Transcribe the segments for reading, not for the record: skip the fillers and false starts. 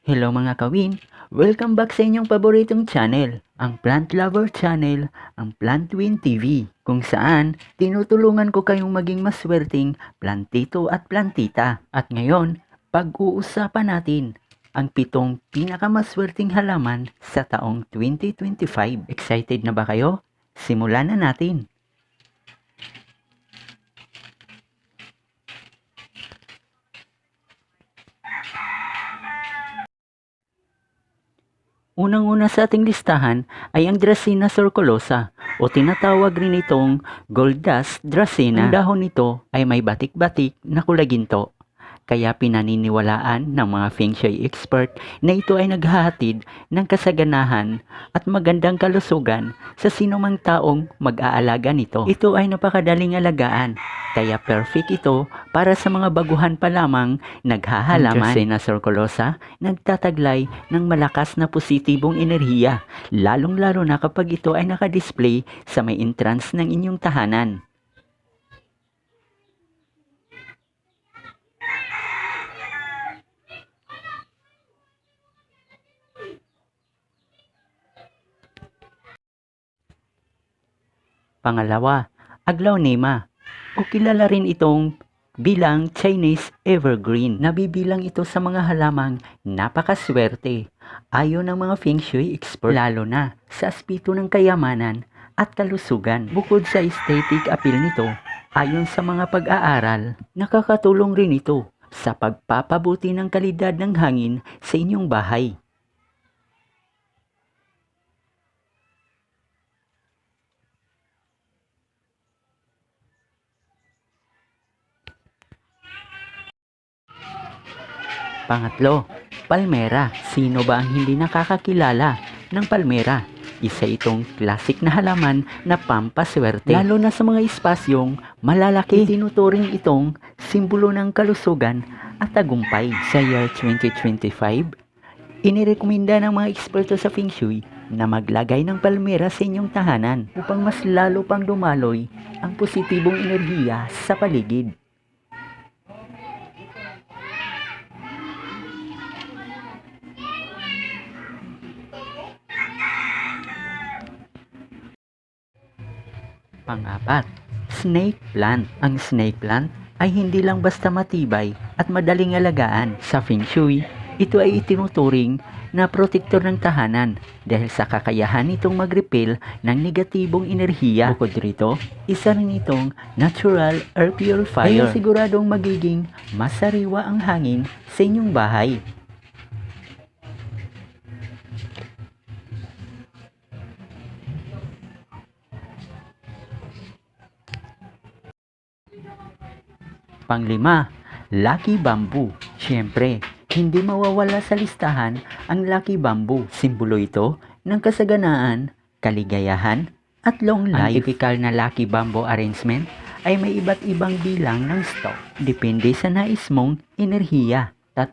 Hello mga kawin! Welcome back sa inyong paboritong channel, ang Plant Lover Channel, ang Plantwin TV, kung saan tinutulungan ko kayong maging maswerteng plantito at plantita. At ngayon, pag-uusapan natin ang 7 pinakamaswerteng halaman sa taong 2025. Excited na ba kayo? Simulan na natin! Unang-una sa ating listahan ay ang Dracena sorculosa o tinatawag rin itong gold dust Dracena. Ang dahon nito ay may batik-batik na kulay ginto. Kaya pinaniniwalaan ng mga Feng Shui expert na ito ay naghahatid ng kasaganahan at magandang kalusugan sa sinumang taong mag-aalaga nito. Ito ay napakadaling alagaan, kaya perfect ito para sa mga baguhan pa lamang naghahalaman. Ang Dracena sorculosa nagtataglay ng malakas na positibong enerhiya, lalong-lalo na kapag ito ay nakadisplay sa may entrance ng inyong tahanan. Pangalawa, Aglaonema o kilala rin itong bilang Chinese Evergreen. Nabibilang ito sa mga halamang napakaswerte ayon ng mga Feng Shui expert, lalo na sa aspeto ng kayamanan at kalusugan. Bukod sa aesthetic appeal nito, ayon sa mga pag-aaral, nakakatulong rin ito sa pagpapabuti ng kalidad ng hangin sa inyong bahay. Pangatlo, palmera. Sino ba ang hindi nakakakilala ng palmera? Isa itong classic na halaman na pampaswerte. Lalo na sa mga espasyong malalaki, tinuturing itong simbolo ng kalusugan at tagumpay. Sa year 2025, inirekomenda ng mga eksperto sa Feng Shui na maglagay ng palmera sa inyong tahanan upang mas lalo pang dumaloy ang positibong enerhiya sa paligid. Pang-apat, snake plant. Ang snake plant ay hindi lang basta matibay at madaling alagaan. Sa Feng Shui, ito ay itinuturing na protektor ng tahanan dahil sa kakayahan nitong mag-repel ng negatibong enerhiya. Bukod rito, isa rin itong natural air purifier. Kaya siguradong magiging masariwa ang hangin sa inyong bahay. Panglima, Lucky Bamboo. Siyempre, hindi mawawala sa listahan ang Lucky Bamboo. Simbolo ito ng kasaganaan, kaligayahan, at long life. Ang typical na Lucky Bamboo arrangement ay may iba't ibang bilang ng stock. Depende sa nais mong enerhiya. 3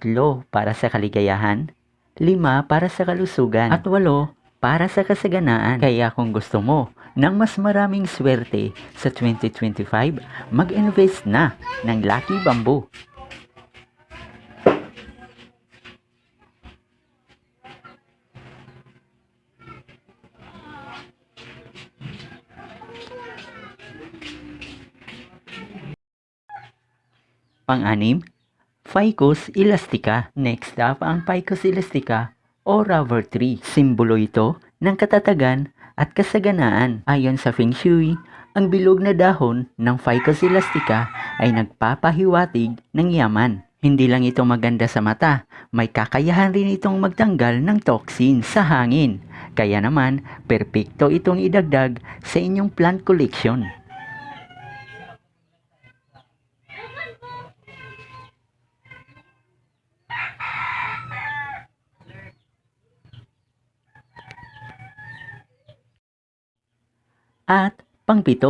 para sa kaligayahan, 5 para sa kalusugan, at 8 para sa kasaganaan. Kaya kung gusto mo ng mas maraming swerte sa 2025, mag-invest na ng Lucky Bamboo. Pang-anim, Ficus elastica. Next up ang Ficus elastica o rubber tree. Simbolo ito ng katatagan at kasaganaan. Ayon sa Feng Shui, ang bilog na dahon ng Ficus elastica ay nagpapahiwatig ng yaman. Hindi lang ito maganda sa mata, may kakayahan rin itong magtanggal ng toxin sa hangin. Kaya naman, perpekto itong idagdag sa inyong plant collection. At pang-7,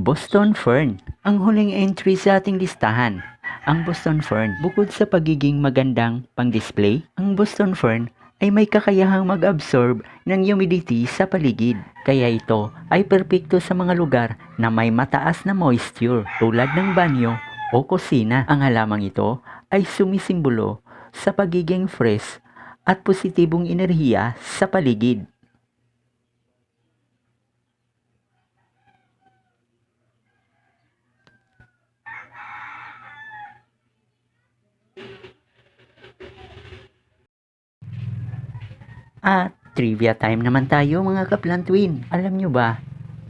Boston Fern. Ang huling entry sa ating listahan, ang Boston Fern. Bukod sa pagiging magandang pang-display, ang Boston Fern ay may kakayahang mag-absorb ng humidity sa paligid. Kaya ito ay perpekto sa mga lugar na may mataas na moisture tulad ng banyo o kusina. Ang halamang ito ay sumisimbolo sa pagiging fresh at positibong enerhiya sa paligid. At trivia time naman tayo mga ka-plant twin. Alam nyo ba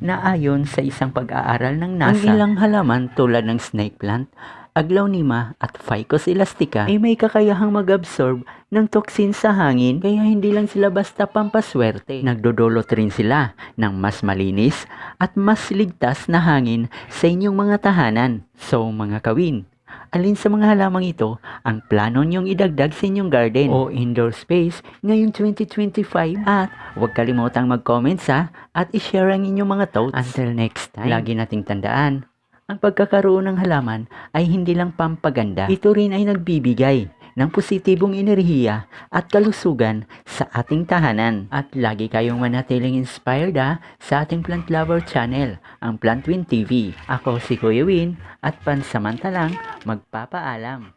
na ayon sa isang pag-aaral ng NASA, ang ilang halaman tulad ng snake plant, aglaonema at ficus elastica ay may kakayahang mag-absorb ng toxin sa hangin, kaya hindi lang sila basta pampaswerte. Nagdodulot rin sila ng mas malinis at mas ligtas na hangin sa inyong mga tahanan. So mga kawin, alin sa mga halamang ito ang plano niyong idagdag sa inyong garden o indoor space ngayong 2025? At huwag kalimutang mag-comment at i-share ang inyong mga thoughts. Until next time, lagi nating tandaan, ang pagkakaroon ng halaman ay hindi lang pampaganda. Ito rin ay nagbibigay ng positibong enerhiya at kalusugan sa ating tahanan. At lagi kayong manatiling inspired sa ating Plant Lover channel, ang Plant Twin TV. Ako si Kuya Win at pansamantalang magpapaalam.